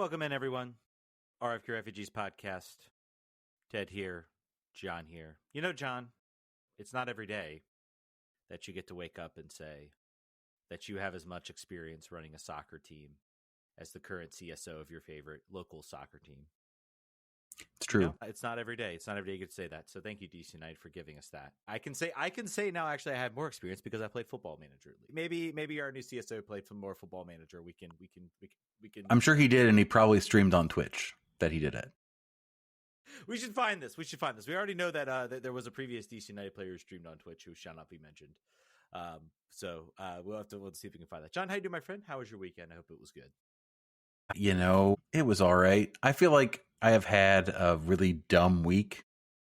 Welcome in, everyone. RFK Refugees Podcast. Ted here, Jon here. You know, Jon, it's not every day that you get to wake up and say that you have as much experience running a soccer team as the current CSO of your favorite local soccer team. It's true. You know, it's not every day. It's not every day you get to say that. So thank you, DC United, for giving us that. I can say now, actually, I had more experience because I played Football Manager. Maybe our new CSO played some more Football Manager. We can. I'm sure he did, and he probably streamed on Twitch that he did it. We should find this. We already know that there was a previous DC United player who streamed on Twitch who shall not be mentioned. So we'll have to see if we can find that. Jon, how you doing, my friend? How was your weekend? I hope it was good. You know, it was all right. I feel like I have had a really dumb week.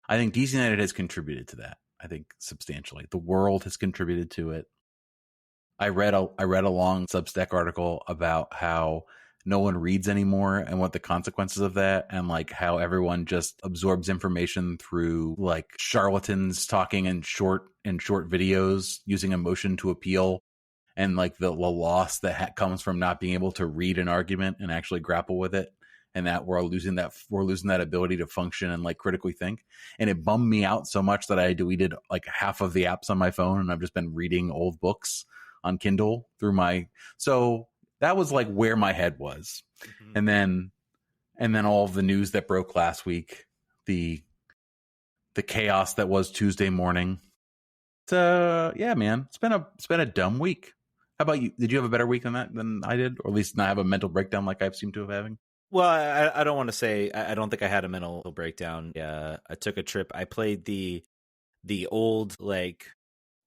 I think DC United has contributed to that. I think substantially. The world has contributed to it. I read a long Substack article about how no one reads anymore and what the consequences of that, and like how everyone just absorbs information through like charlatans talking in short videos using emotion to appeal, and like the loss that comes from not being able to read an argument and actually grapple with it, and that we're losing that ability to function and like critically think. And it bummed me out so much that I deleted like half of the apps on my phone, and I've just been reading old books on Kindle through so that was like where my head was. Mm-hmm. And then all of the news that broke last week, the chaos that was Tuesday morning. So yeah, man, it's been a dumb week. How about you? Did you have a better week than I did, or at least not have a mental breakdown like I seem to have having? Well, I don't want to say I don't think I had a mental breakdown. I took a trip. I played the old like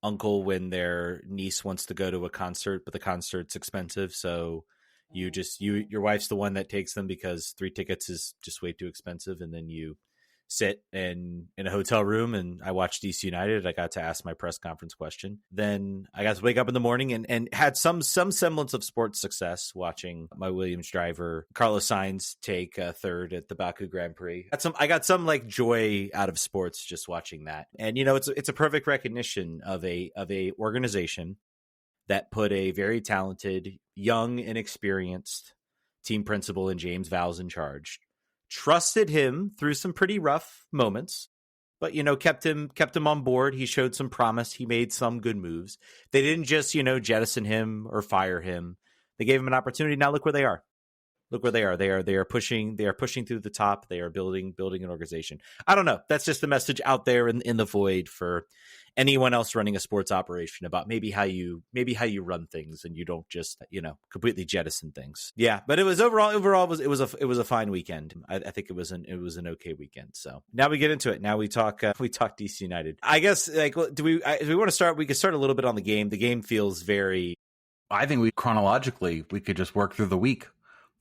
uncle when their niece wants to go to a concert, but the concert's expensive, so your wife's the one that takes them because 3 tickets is just way too expensive, and then you sit in a hotel room, and I watched DC United. I got to ask my press conference question. Then I got to wake up in the morning and had some semblance of sports success watching my Williams driver Carlos Sainz take third at the Baku Grand Prix. I got some like joy out of sports just watching that. And you know, it's a perfect recognition of a organization that put a very talented, young and experienced team principal in James Vowles in charge. Trusted him through some pretty rough moments, but, you know, kept him on board. He showed some promise. He made some good moves. They didn't just, you know, jettison him or fire him. They gave him an opportunity. Now look where they are. Look where they are. They are pushing through the top. They are building an organization. I don't know. That's just the message out there in the void for anyone else running a sports operation about maybe how you run things, and you don't just, you know, completely jettison things. Yeah, but it was overall it was a fine weekend. I think it was an okay weekend. So now we get into it. Now we talk DC United. I guess like do we want to start? We could start a little bit on the game. The game feels very. I think we could just work through the week.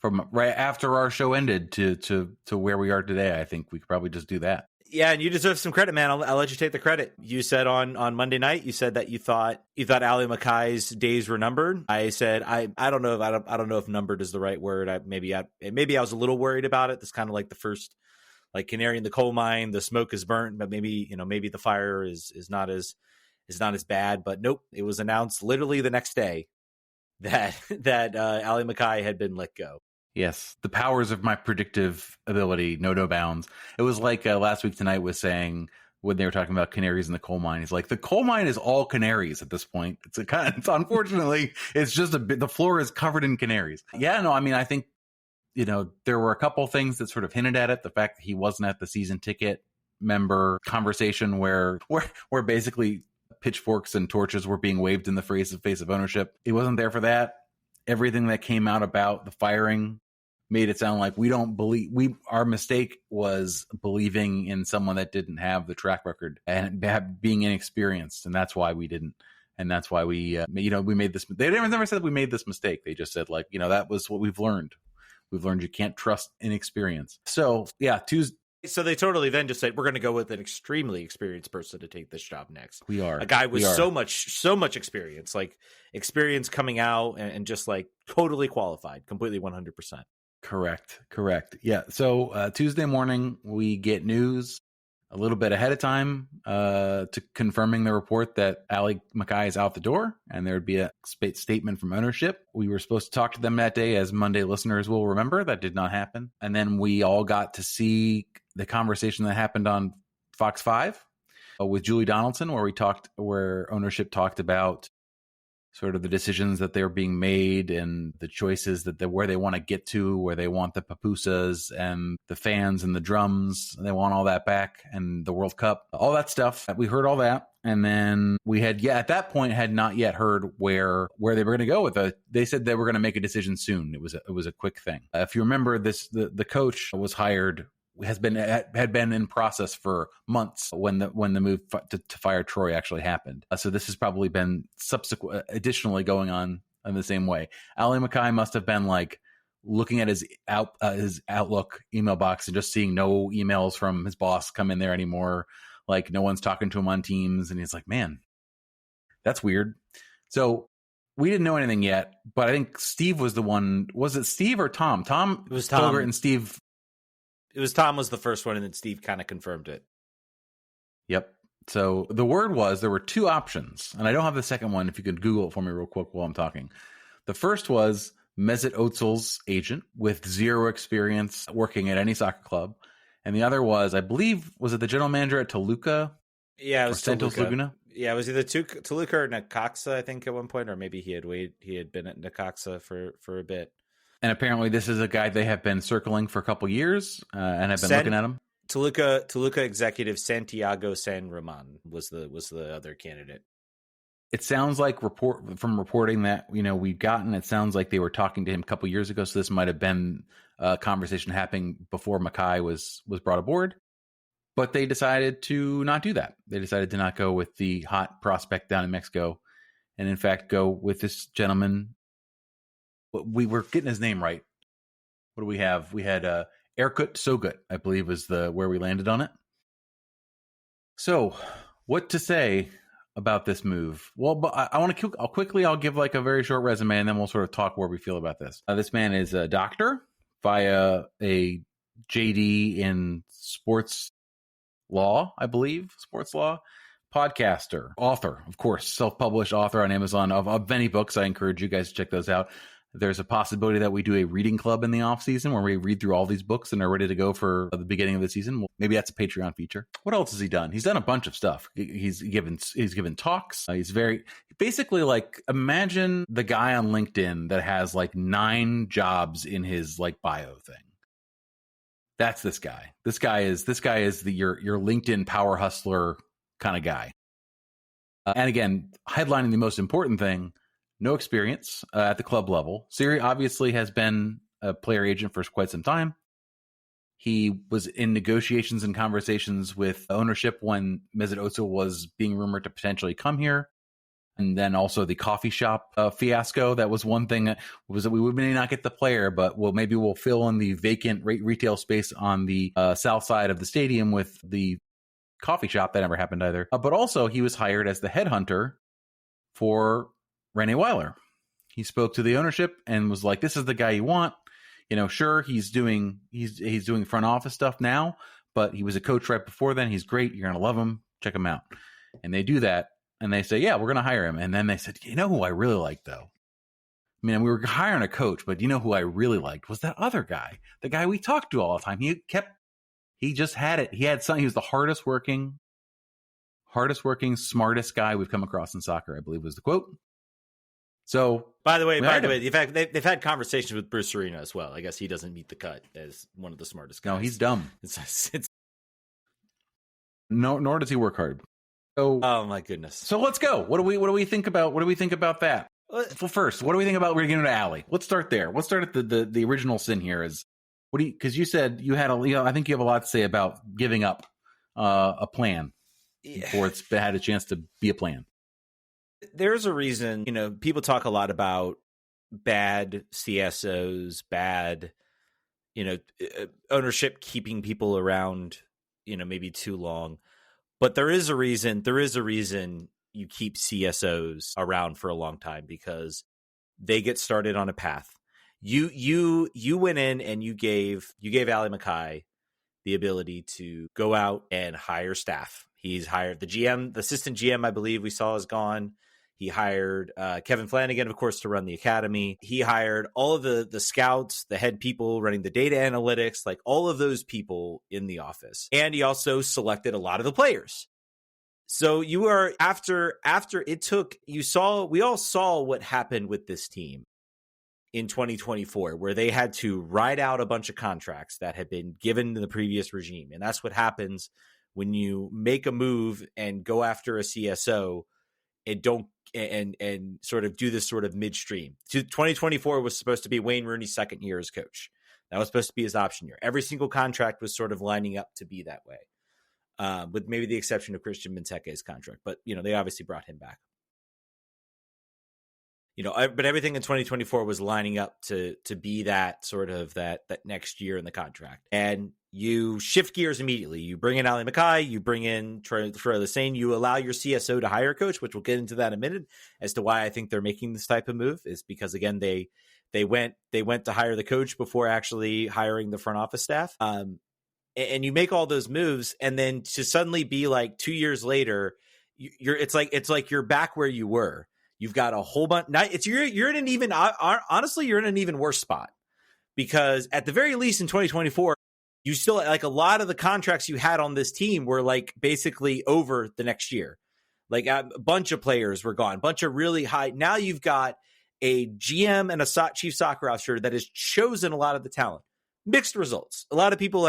From right after our show ended to where we are today. I think we could probably just do that. Yeah, and you deserve some credit, man. I'll let you take the credit. You said on Monday night, you said that you thought Ali Mackay's days were numbered. I said I don't know if numbered is the right word. Maybe I was a little worried about it. It's kind of like the first like canary in the coal mine. The smoke is burnt, but maybe the fire is not as bad. But nope, it was announced literally the next day that Ali Mackay had been let go. Yes, the powers of my predictive ability know no bounds. It was like last week tonight was saying when they were talking about canaries in the coal mine. He's like, the coal mine is all canaries at this point. It's unfortunately, it's just the floor is covered in canaries. Yeah, no, I mean, I think, you know, there were a couple things that sort of hinted at it. The fact that he wasn't at the season ticket member conversation where basically pitchforks and torches were being waved in the face of ownership. He wasn't there for that. Everything that came out about the firing made it sound like our mistake was believing in someone that didn't have the track record and being inexperienced. And that's why we didn't. And that's why we made this. They never said we made this mistake. They just said like, you know, that was what we've learned. We've learned you can't trust inexperience. So yeah, Tuesday. So they totally then just said, we're going to go with an extremely experienced person to take this job next. We are. A guy with so much experience, like experience coming out and just like totally qualified, completely 100%. Correct. Yeah. So Tuesday morning, we get news a little bit ahead of time to confirming the report that Ali Mackay is out the door, and there would be a statement from ownership. We were supposed to talk to them that day, as Monday listeners will remember. That did not happen. And then we all got to see the conversation that happened on Fox 5 with Julie Donaldson, where ownership talked about sort of the decisions that they're being made and the choices where they want to get to, where they want the pupusas and the fans and the drums. They want all that back, and the World Cup, all that stuff. We heard all that. And then we had, at that point, had not yet heard where they were going to go with it. They said they were going to make a decision soon. It was a quick thing. If you remember this, the coach was hired, had been in process for months when the move to fire Troy actually happened. So this has probably been additionally going on in the same way. Ali Mackay must have been like looking at his Outlook email box and just seeing no emails from his boss come in there anymore. Like no one's talking to him on Teams, and he's like, "Man, that's weird." So we didn't know anything yet, but I think Steve was the one. Was it Steve or Tom? It was Tom. Sogut and Steve. It was Tom was the first one, and then Steve kind of confirmed it. Yep. So the word was there were two options, and I don't have the second one. If you could Google it for me real quick while I'm talking. The first was Mesut Ozil's agent with zero experience working at any soccer club. And the other was, I believe, was it the general manager at Toluca? Yeah, it was Santos Toluca. Laguna? Yeah, it was either Toluca or Necaxa, I think, at one point, or maybe he had been at Necaxa for a bit. And apparently this is a guy they have been circling for a couple years and have been looking at him. Toluca executive Santiago San Roman was the other candidate. It sounds like from reporting that we've gotten, it sounds like they were talking to him a couple years ago. So this might have been a conversation happening before Mackay was brought aboard. But they decided to not do that. They decided to not go with the hot prospect down in Mexico, and in fact go with this gentleman. We were getting his name right. What do we have? We had Erkut Sogut, I believe, was where we landed on it. So, what to say about this move? Well, but I'll give like a very short resume, and then we'll sort of talk where we feel about this. This man is a doctor via a JD in sports law, I believe, sports law, podcaster, author, of course, self-published author on Amazon of many books. I encourage you guys to check those out. There's a possibility that we do a reading club in the off season where we read through all these books and are ready to go for the beginning of the season. Well, maybe that's a Patreon feature. What else has he done? He's done a bunch of stuff. He's given talks. He's basically like, imagine the guy on LinkedIn that has like 9 jobs in his like bio thing. That's this guy. This guy is your LinkedIn power hustler kind of guy. And again, headlining the most important thing, no experience at the club level. Siri obviously has been a player agent for quite some time. He was in negotiations and conversations with ownership when Mesut Ozil was being rumored to potentially come here. And then also the coffee shop fiasco. That was one thing, was that we may not get the player, but maybe we'll fill in the vacant retail space on the south side of the stadium with the coffee shop. That never happened either. But also he was hired as the headhunter for Rene Weiler. He spoke to the ownership and was like, this is the guy you want. Sure, he's doing front office stuff now, but he was a coach right before then. He's great. You're going to love him. Check him out. And they do that. And they say, yeah, we're going to hire him. And then they said, you know who I really like, though? I mean, we were hiring a coach, but you know who I really liked was that other guy, the guy we talked to all the time. He just had it. He had something. He was the hardest working, smartest guy we've come across in soccer, I believe was the quote. So, by the way, in fact, they've had conversations with Bruce Arena as well. I guess he doesn't meet the cut as one of the smartest guys. No, he's dumb. Nor does he work hard. So, oh my goodness. So let's go. What do we think about that? Well, first, what do we think about getting into Ali? Let's start there. Let's start at the original sin here. Because you said you had I think you have a lot to say about giving up a plan before it's had a chance to be a plan. There's a reason, people talk a lot about bad CSOs, bad, ownership keeping people around, maybe too long. But there is a reason you keep CSOs around for a long time, because they get started on a path. You went in and you gave Ali Mackay the ability to go out and hire staff. He's hired the GM, the assistant GM, I believe we saw is gone. He hired Kevin Flanagan, of course, to run the academy. He hired all of the scouts, the head people running the data analytics, like all of those people in the office. And he also selected a lot of the players. So you are after it took, we all saw what happened with this team in 2024, where they had to ride out a bunch of contracts that had been given to the previous regime. And that's what happens when you make a move and go after a CSO and sort of do this sort of midstream. 2024 was supposed to be Wayne Rooney's second year as coach. That was supposed to be his option year. Every single contract was sort of lining up to be that way, with maybe the exception of Christian Benteke's contract. But, they obviously brought him back. But everything in 2024 was lining up to be that sort of that next year in the contract. And you shift gears immediately. You bring in Ali Mackay, you bring in Troy Lesane, you allow your CSO to hire a coach, which we'll get into that in a minute as to why I think they're making this type of move, is because, again, they went to hire the coach before actually hiring the front office staff. And you make all those moves, and then to suddenly be like 2 years later, it's like you're back where you were. You've got a whole bunch. You're in an even, honestly, you're in an even worse spot, because at the very least in 2024, you still, like, a lot of the contracts you had on this team were like basically over the next year. Like a bunch of players were gone, bunch of really high. Now you've got a GM and a chief soccer officer that has chosen a lot of the talent. Mixed results. A lot of people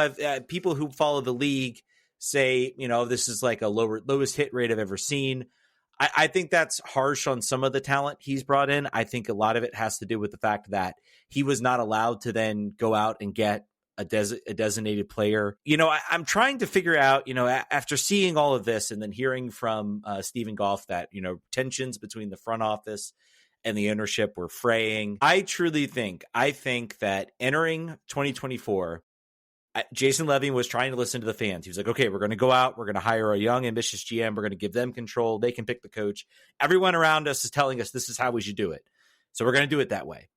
people who follow the league say, this is like a lowest hit rate I've ever seen. I think that's harsh on some of the talent he's brought in. I think a lot of it has to do with the fact that he was not allowed to then go out and get a designated player. I'm trying to figure out, after seeing all of this and then hearing from Stephen Goff that, tensions between the front office and the ownership were fraying. I think that entering 2024, Jason Levy was trying to listen to the fans. He was like, okay, we're going to go out. We're going to hire a young, ambitious GM. We're going to give them control. They can pick the coach. Everyone around us is telling us this is how we should do it. So we're going to do it that way.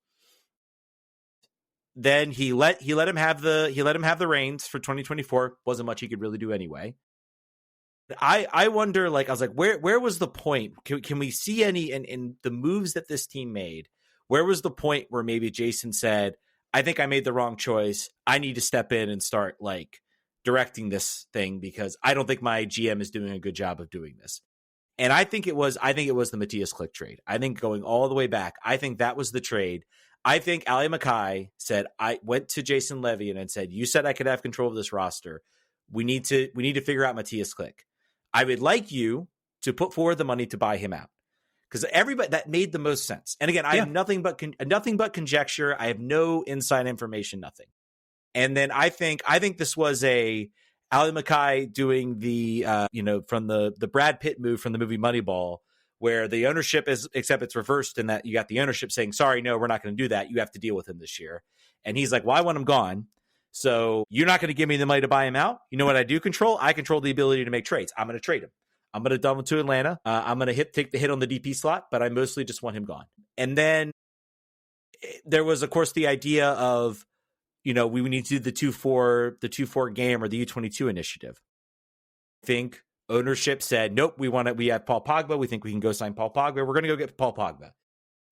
Then he let him have the reins for 2024. Wasn't much he could really do anyway. I wonder, I was like, where was the point? Can we see any in the moves that this team made? Where was the point where maybe Jason said, I think I made the wrong choice. I need to step in and start directing this thing, because I don't think my GM is doing a good job of doing this. And I think it was the Matthias Klick trade. I think going all the way back, I think that was the trade. I think Ali Mackay said, I went to Jason Levy and said, you said I could have control of this roster. We need to figure out Matthias Klick. I would like you to put forward the money to buy him out. Because everybody, that made the most sense. And again, I have nothing but conjecture. I have no inside information, nothing. And then I think this was Ali Mackay doing the from the Brad Pitt move from the movie Moneyball, where the ownership is, except it's reversed in that you got the ownership saying, sorry, no, we're not going to do that. You have to deal with him this year. And he's like, well, I want him gone. So you're not going to give me the money to buy him out. You know what I do control? I control the ability to make trades. I'm going to trade him. I'm going to dump him to Atlanta. I'm going to take the hit on the DP slot, but I mostly just want him gone. And then there was, of course, the idea of, we need to do the 2-4 game or the U22 initiative. I think ownership said, nope, we have Paul Pogba. We think we can go sign Paul Pogba. We're going to go get Paul Pogba.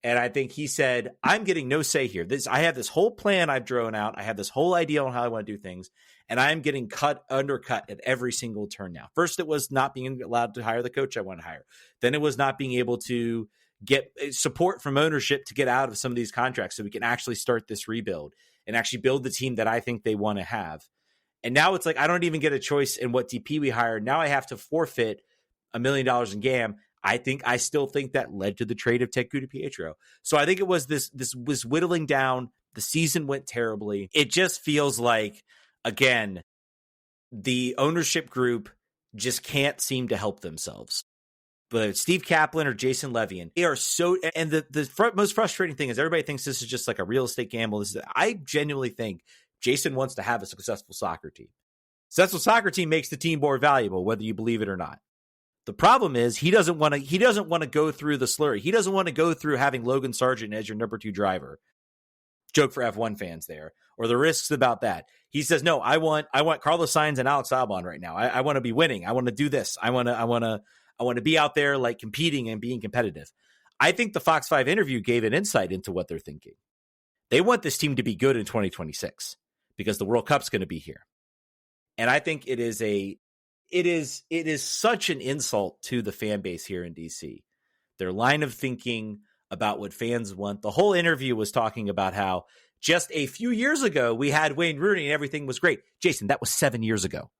And I think he said, I'm getting no say here. I have this whole plan I've drawn out. I have this whole idea on how I want to do things. And I'm getting undercut at every single turn now. First, it was not being allowed to hire the coach I want to hire. Then it was not being able to get support from ownership to get out of some of these contracts so we can actually start this rebuild and actually build the team that I think they want to have. And now it's like, I don't even get a choice in what DP we hire. Now I have to forfeit $1 million in GAM. I still think that led to the trade of Teku Pietro. So I think it was this was whittling down. The season went terribly. It just feels like, again, the ownership group just can't seem to help themselves. Whether it's Steve Kaplan or Jason Levy, they are so. And the most frustrating thing is everybody thinks this is just like a real estate gamble. I genuinely think Jason wants to have a successful soccer team. Successful soccer team makes the team more valuable, whether you believe it or not. The problem is he doesn't want to go through the slurry. He doesn't want to go through having Logan Sargent as your number 2 driver joke for F1 fans there, or the risks about that. He says, no, I want Carlos Sainz and Alex Albon right now. I want to be winning. I want to do this. I want to be out there like competing and being competitive. I think the Fox 5 interview gave an insight into what they're thinking. They want this team to be good in 2026 because the World Cup's going to be here. And I think it is such an insult to the fan base here in DC. Their line of thinking about what fans want. The whole interview was talking about how just a few years ago we had Wayne Rooney and everything was great. Jason, that was 7 years ago.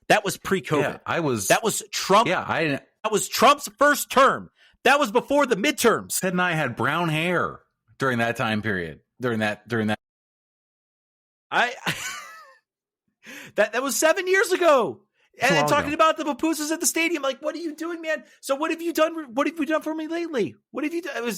That was pre-COVID. Yeah, that was Trump. Yeah, that was Trump's first term. That was before the midterms. Ted and I had brown hair during that time period. During that. That was 7 years ago. And then talking about the pupusas at the stadium, like, what are you doing, man? So what have you done? What have you done for me lately? What have you done?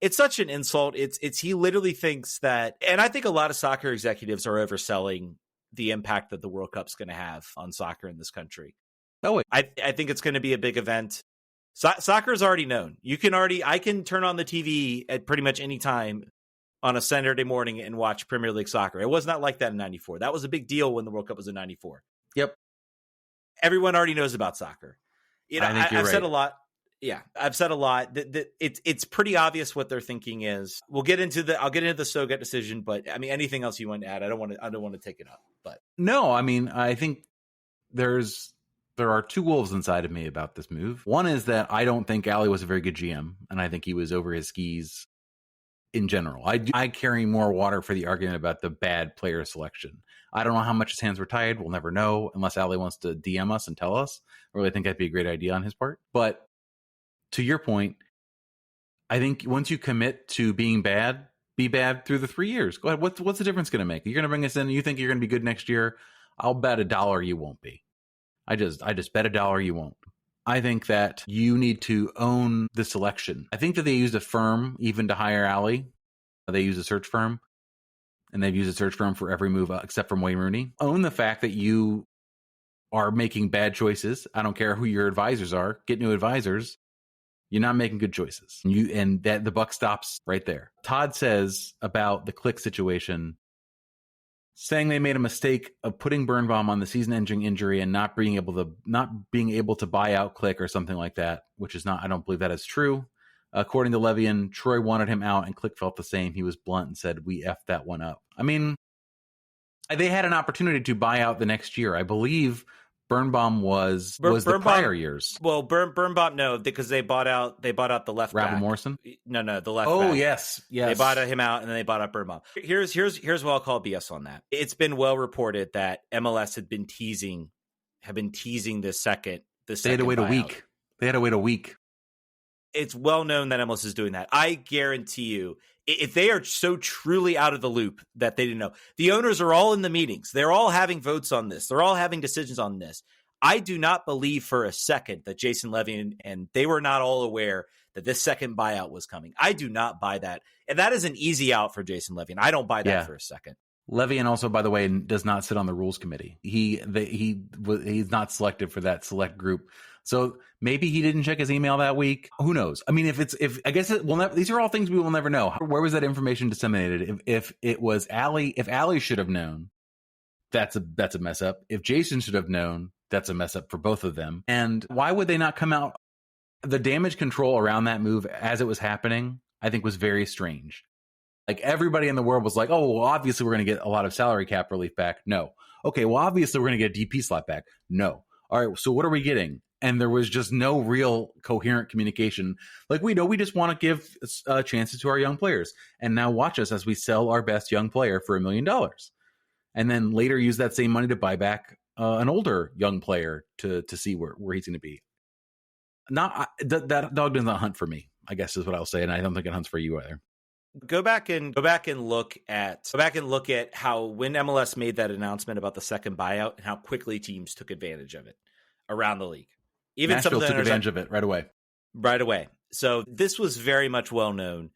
It's such an insult. It's he literally thinks that, and I think a lot of soccer executives are overselling the impact that the World Cup's going to have on soccer in this country. Oh, I think it's going to be a big event. Soccer is already known. I can turn on the TV at pretty much any time on a Saturday morning and watch Premier League soccer. It was not like that in 94. That was a big deal when the World Cup was in 94. Yep. Everyone already knows about soccer. I've said a lot. Yeah, I've said a lot. That it's pretty obvious what their thinking is. I'll get into the Sogut decision, but I mean, anything else you want to add? I don't want to take it up. But no, I mean, I think there are two wolves inside of me about this move. One is that I don't think Ali was a very good GM, and I think he was over his skis in general. I carry more water for the argument about the bad player selection. I don't know how much his hands were tied. We'll never know unless Ali wants to DM us and tell us. I really think that'd be a great idea on his part. But to your point, I think once you commit to being bad, be bad through the 3 years. Go ahead. What's the difference going to make? You're going to bring us in and you think you're going to be good next year. I'll bet $1 you won't be. I just bet $1 you won't. I think that you need to own the selection. I think that they used a firm even to hire Ali. They used a search firm, and they've used a search firm for every move except from Wayne Rooney. Own the fact that you are making bad choices. I don't care who your advisors are. Get new advisors. You're not making good choices. And that the buck stops right there. Todd says about the Click situation, saying they made a mistake of putting Birnbaum on the season-ending injury and not being able to buy out Click or something like that, which is not. I don't believe that is true. According to Levian, Troy wanted him out, and Click felt the same. He was blunt and said, "We effed that one up." I mean, they had an opportunity to buy out the next year. I believe Birnbaum was the prior years. Well, Birnbaum, no, because they bought out the left back. Rabbi Morrison? No, the left back. Oh, yes. They bought him out, and then they bought out Birnbaum. Here's what I'll call BS on that. It's been well reported that MLS have been teasing this second. They had to wait buyout. a week. It's well known that MLS is doing that. I guarantee you, if they are so truly out of the loop that they didn't know, the owners are all in the meetings. They're all having votes on this. They're all having decisions on this. I do not believe for a second that Jason Levy and they were not all aware that this second buyout was coming. I do not buy that. And that is an easy out for Jason Levy. And I don't buy that for a second. Levian also, by the way, does not sit on the rules committee. He's not selected for that select group. So maybe he didn't check his email that week. Who knows? I mean, these are all things we will never know. Where was that information disseminated? If it was Ali, if Ali should have known, that's a mess up. If Jason should have known, that's a mess up for both of them. And why would they not come out? The damage control around that move as it was happening, I think, was very strange. Like, everybody in the world was like, oh, well, obviously we're going to get a lot of salary cap relief back. No. Okay, well, obviously we're going to get a DP slot back. No. All right, so what are we getting? And there was just no real coherent communication. Like, we just want to give chances to our young players. And now watch us as we sell our best young player for $1 million. And then later use that same money to buy back an older young player to see where he's going to be. That dog does not hunt for me, I guess is what I'll say. And I don't think it hunts for you either. Go back and look at how when MLS made that announcement about the second buyout and how quickly teams took advantage of it around the league. Even Nashville took advantage of it right away. Right away. So this was very much well known.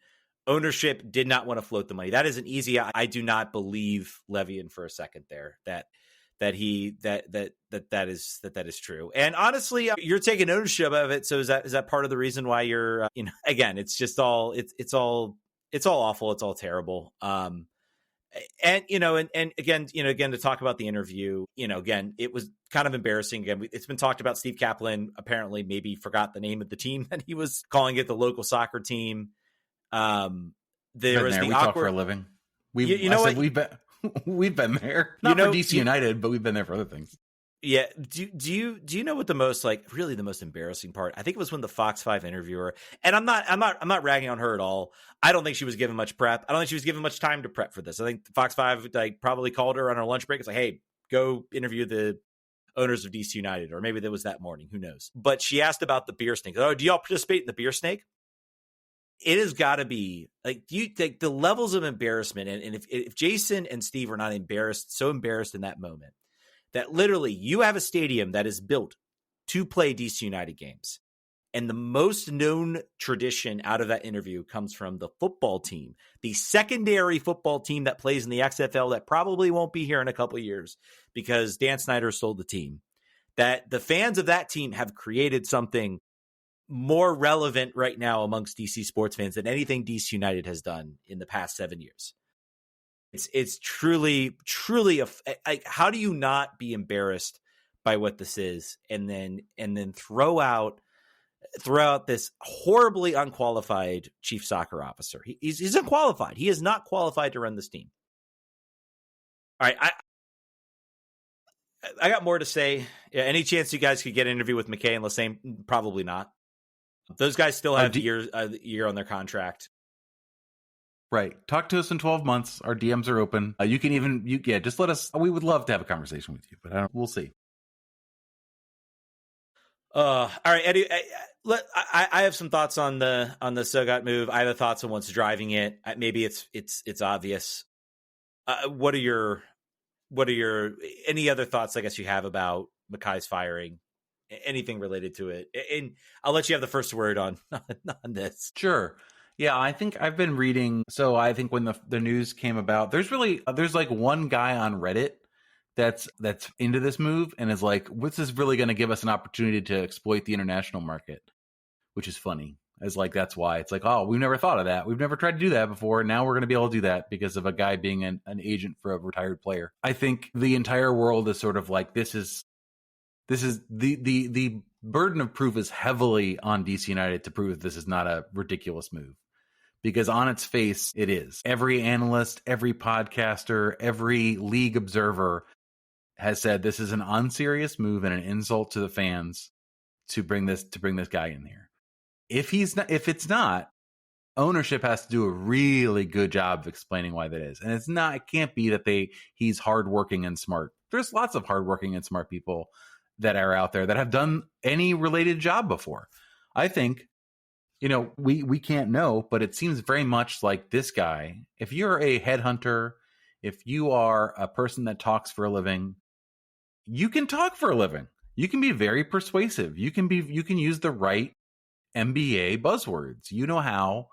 Ownership did not want to float the money. That is an easy. I do not believe Levian for a second there that is true. And honestly, you're taking ownership of it. So is that part of the reason why you're again? It's just all it's all It's all awful. It's all terrible. And again, to talk about the interview, again, it was kind of embarrassing. Again, it's been talked about. Steve Kaplan apparently maybe forgot the name of the team that he was calling it, the local was the we awkward talk for a living. We've been there, not for DC United, but we've been there for other things. Yeah. Do you know what the most really the most embarrassing part? I think it was when the Fox 5 interviewer, and I'm not ragging on her at all. I don't think she was given much prep. I don't think she was given much time to prep for this. I think Fox 5 probably called her on her lunch break. It's like, hey, go interview the owners of DC United, or maybe that was that morning. Who knows? But she asked about the beer snake. Oh, do y'all participate in the beer snake? It has got to be the levels of embarrassment. And if Jason and Steve are not so embarrassed in that moment, that literally you have a stadium that is built to play DC United games. And the most known tradition out of that interview comes from the football team, the secondary football team that plays in the XFL that probably won't be here in a couple of years because Dan Snyder sold the team. That the fans of that team have created something more relevant right now amongst DC sports fans than anything DC United has done in the past 7 years. It's truly how do you not be embarrassed by what this is and then throw out this horribly unqualified chief soccer officer? He's unqualified. He is not qualified to run this team. All right, I got more to say. Yeah, any chance you guys could get an interview with Mackay and Lassane? Probably not. Those guys still have a year on their contract. Right. Talk to us in 12 months. Our DMs are open. You can even, just let us, we would love to have a conversation with you, but we'll see. All right, Eddie, I have some thoughts on the Sogut move. I have thoughts on what's driving it. Maybe it's obvious. What are your any other thoughts, I guess, you have about Mackay's firing? Anything related to it? And I'll let you have the first word on this. Sure. Yeah, I think I've been reading. So I think when the news came about, there's like one guy on Reddit that's into this move and is like, this is really going to give us an opportunity to exploit the international market, which is funny. As like, that's why it's like, oh, we've never thought of that. We've never tried to do that before. Now we're going to be able to do that because of a guy being an agent for a retired player. I think the entire world is sort of like, this is the burden of proof is heavily on DC United to prove this is not a ridiculous move. Because on its face, it is. Every analyst, every podcaster, every league observer has said this is an unserious move and an insult to the fans to bring this guy in here. If it's not, ownership has to do a really good job of explaining why that is. And it can't be that he's hardworking and smart. There's lots of hardworking and smart people that are out there that have done any related job before. I think, we can't know, but it seems very much like this guy. If you're a headhunter, if you are a person that talks for a living, you can talk for a living. You can be very persuasive. You can use the right MBA buzzwords. You know how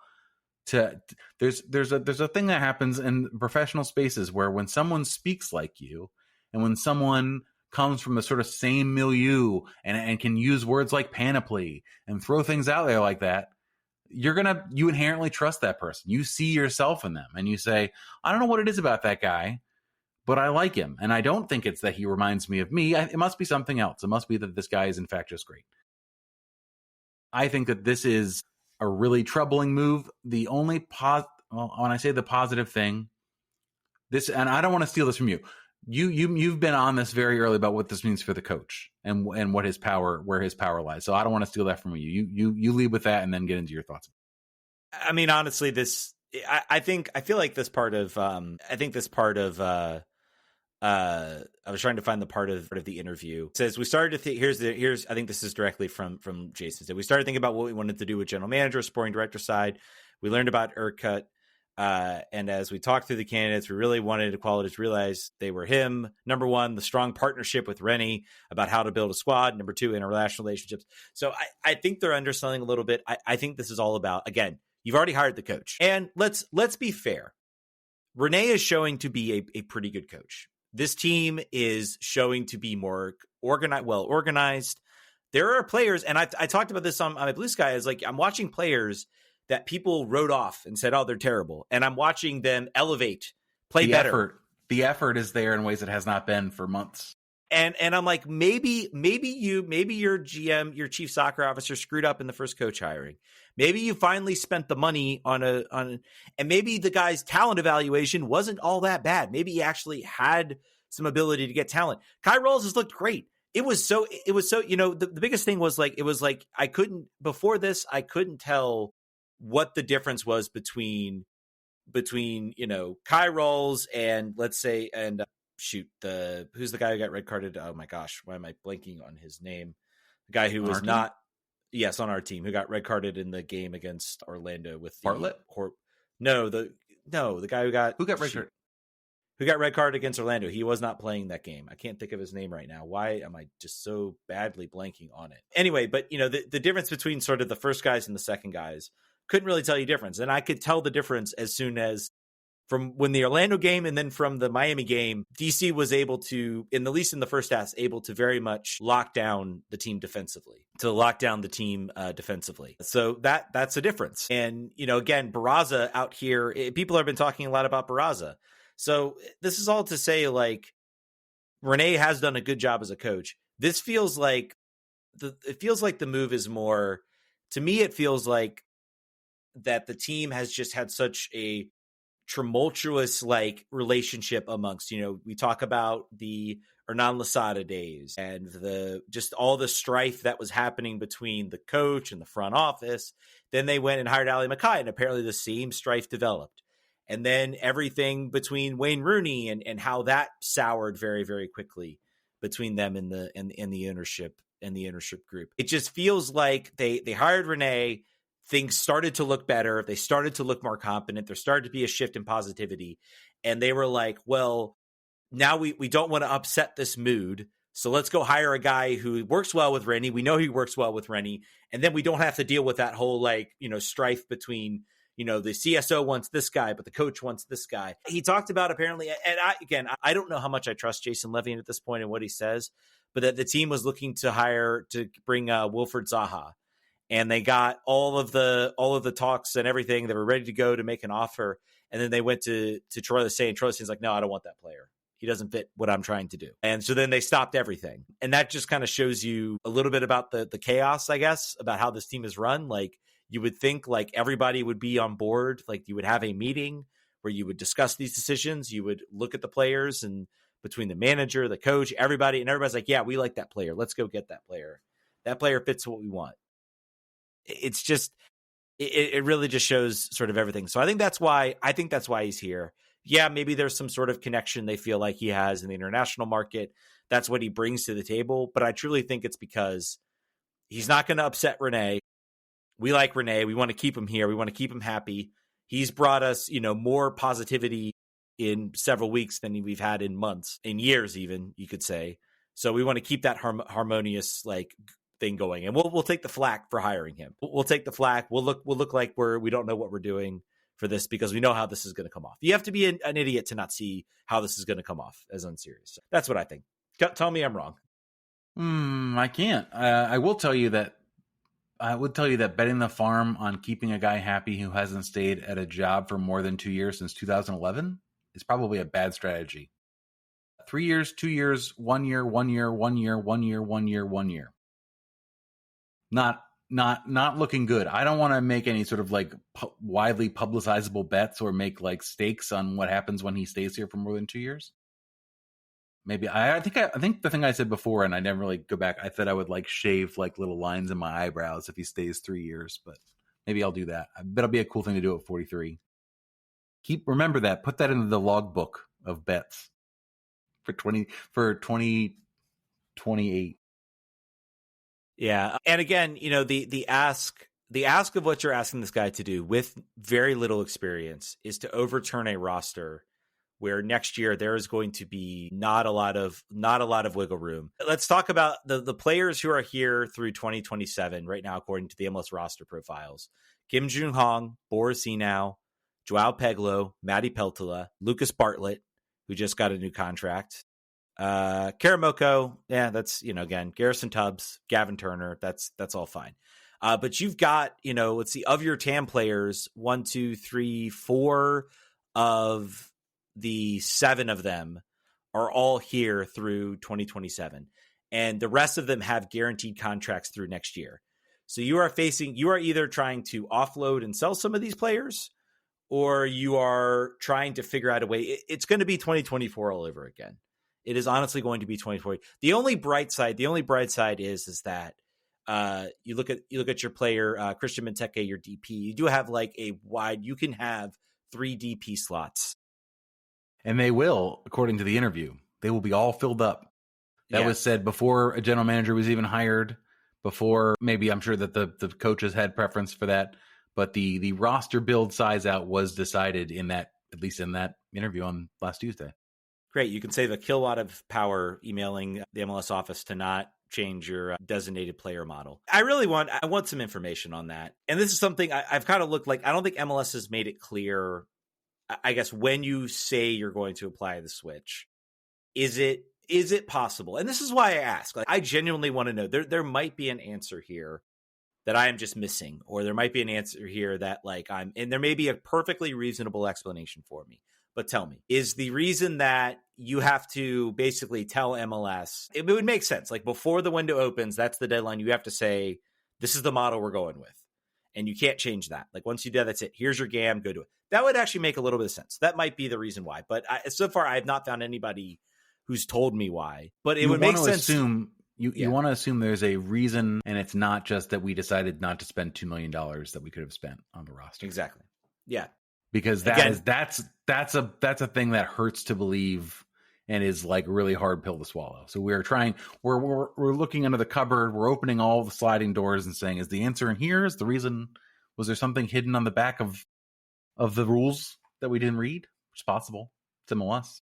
to. There's a thing that happens in professional spaces where when someone speaks like you, and when someone comes from the sort of same milieu and can use words like panoply and throw things out there like that, you inherently trust that person. You see yourself in them and you say, I don't know what it is about that guy, but I like him. And I don't think it's that he reminds me of me. It must be something else. It must be that this guy is in fact just great. I think that this is a really troubling move. The only when I say the positive thing, and I don't want to steal this from you. You've been on this very early about what this means for the coach and what where his power lies. So I don't want to steal that from you. You lead with that and then get into your thoughts. I mean, honestly, I feel like this part of I was trying to find the part of the interview. It says we started to think here's I think this is directly from Jason. So we started thinking about what we wanted to do with general manager, sporting director side. We learned about Erkut. And as we talked through the candidates, we really wanted to realize they were him. Number one, the strong partnership with Rennie about how to build a squad. Number two, interrelational relationships. So I think they're underselling a little bit. I think this is all about, again, you've already hired the coach. And let's be fair. Renee is showing to be a pretty good coach. This team is showing to be more organized. There are players, and I talked about this on my Blue Sky, is like I'm watching players that people wrote off and said, oh, they're terrible. And I'm watching them elevate, play better. The effort is there in ways it has not been for months. And I'm like, maybe your GM, your chief soccer officer screwed up in the first coach hiring. Maybe you finally spent the money and maybe the guy's talent evaluation wasn't all that bad. Maybe he actually had some ability to get talent. Kai Rolls has looked great. It was so, the biggest thing was like, it was like, I couldn't tell what the difference was between, Kai Rolls and let's say, and who's the guy who got red carded? Oh my gosh, why am I blanking on his name? The guy who was not, yes, on our team, who got red carded in the game against Orlando with Bartlett. The guy who got red carded. Who got red carded against Orlando? He was not playing that game. I can't think of his name right now. Why am I just so badly blanking on it? Anyway, but the difference between sort of the first guys and the second guys, couldn't really tell you difference, and I could tell the difference as soon as. From when the Orlando game and then from the Miami game, DC was able to, at least in the first half, able to very much lock down the team defensively. So that's a difference. And, again, Barraza out here, people have been talking a lot about Barraza. So this is all to say, like, Renee has done a good job as a coach. This feels like the move is more, to me, it feels like that the team has just had such a tumultuous relationship amongst, we talk about the Hernan Losada days and just all the strife that was happening between the coach and the front office. Then they went and hired Ali Mackay, and apparently the same strife developed. And then everything between Wayne Rooney and how that soured very, very quickly between them and the ownership group. It just feels like they hired Renee. Things started to look better. They started to look more competent. There started to be a shift in positivity. And they were like, well, now we don't want to upset this mood. So let's go hire a guy who works well with Rennie. We know he works well with Rennie. And then we don't have to deal with that whole strife between, the CSO wants this guy, but the coach wants this guy. He talked about apparently, and I don't know how much I trust Jason Levine at this point and what he says, but that the team was looking to bring Wilfred Zaha. And they got all of the talks and everything. They were ready to go to make an offer. And then they went to Troy Lesesne, and Troy Lesesne's like, no, I don't want that player. He doesn't fit what I'm trying to do. And so then they stopped everything. And that just kind of shows you a little bit about the chaos, I guess, about how this team is run. Like, you would think like everybody would be on board. Like, you would have a meeting where you would discuss these decisions. You would look at the players and between the manager, the coach, everybody. And everybody's like, yeah, we like that player. Let's go get that player. That player fits what we want. It's just, it really just shows sort of everything. So I think that's why he's here. Yeah, maybe there's some sort of connection they feel like he has in the international market. That's what he brings to the table. But I truly think it's because he's not going to upset Renee. We like Renee. We want to keep him here. We want to keep him happy. He's brought us, more positivity in several weeks than we've had in months, in years even, you could say. So we want to keep that harmonious, thing going, and we'll take the flack for hiring him. We'll take the flack. We'll look like we don't know what we're doing for this because we know how this is going to come off. You have to be an idiot to not see how this is going to come off as unserious. So that's what I think. Tell me I'm wrong. I can't. I will tell you that. I would tell you that betting the farm on keeping a guy happy who hasn't stayed at a job for more than 2 years since 2011 is probably a bad strategy. 3 years, 2 years, 1 year, 1 year, 1 year, 1 year, 1 year, 1 year. Not looking good. I don't want to make any sort of widely publicizable bets or make stakes on what happens when he stays here for more than 2 years. Maybe I think the thing I said before, and I never really go back. I said I would shave little lines in my eyebrows if he stays 3 years, but maybe I'll do that. I bet it'll be a cool thing to do at 43. Remember that. Put that into the logbook of bets for 2028. Yeah. And again, the ask of what you're asking this guy to do with very little experience is to overturn a roster where next year there is going to be not a lot of wiggle room. Let's talk about the players who are here through 2027 right now, according to the MLS roster profiles. Kim Jung Hong, Boris Enow, Joao Peglo, Matty Peltola, Lucas Bartlett, who just got a new contract. Karamoko, yeah, that's, again, Garrison Tubbs, Gavin Turner, that's all fine. But you've got, let's see, of your TAM players, 1, 2, 3, 4 of the 7 of them are all here through 2027. And the rest of them have guaranteed contracts through next year. So you are either trying to offload and sell some of these players, or you are trying to figure out a way. It's going to be 2024 all over again. It is honestly going to be 2040. The only bright side is that you look at your player, Christian Benteke, your DP. You do have you can have 3 DP slots. And they will, according to the interview, they will be all filled up. That was said before a general manager was even hired, before maybe I'm sure that the coaches had preference for that. But the roster build size out was decided at least in that interview on last Tuesday. Great. You can save a kilowatt of power emailing the MLS office to not change your designated player model. I want some information on that. And this is something I've kind of looked like. I don't think MLS has made it clear, I guess, when you say you're going to apply the switch. Is it possible? And this is why I ask. I genuinely want to know. There might be an answer here that I am just missing, or there might be an answer here that and there may be a perfectly reasonable explanation for me. But tell me, is the reason that you have to basically tell MLS, it would make sense. Before the window opens, that's the deadline. You have to say, this is the model we're going with. And you can't change that. Once you do that, that's it. Here's your GAM, go do it. That would actually make a little bit of sense. That might be the reason why. But so far, I have not found anybody who's told me why. But it would make sense. You want to assume there's a reason, and it's not just that we decided not to spend $2 million that we could have spent on the roster. Exactly. Yeah. Because that's a thing that hurts to believe and is really hard pill to swallow. So we're looking under the cupboard, we're opening all the sliding doors and saying, is the answer in here? Is the reason, was there something hidden on the back of the rules that we didn't read? It's possible. It's MLS.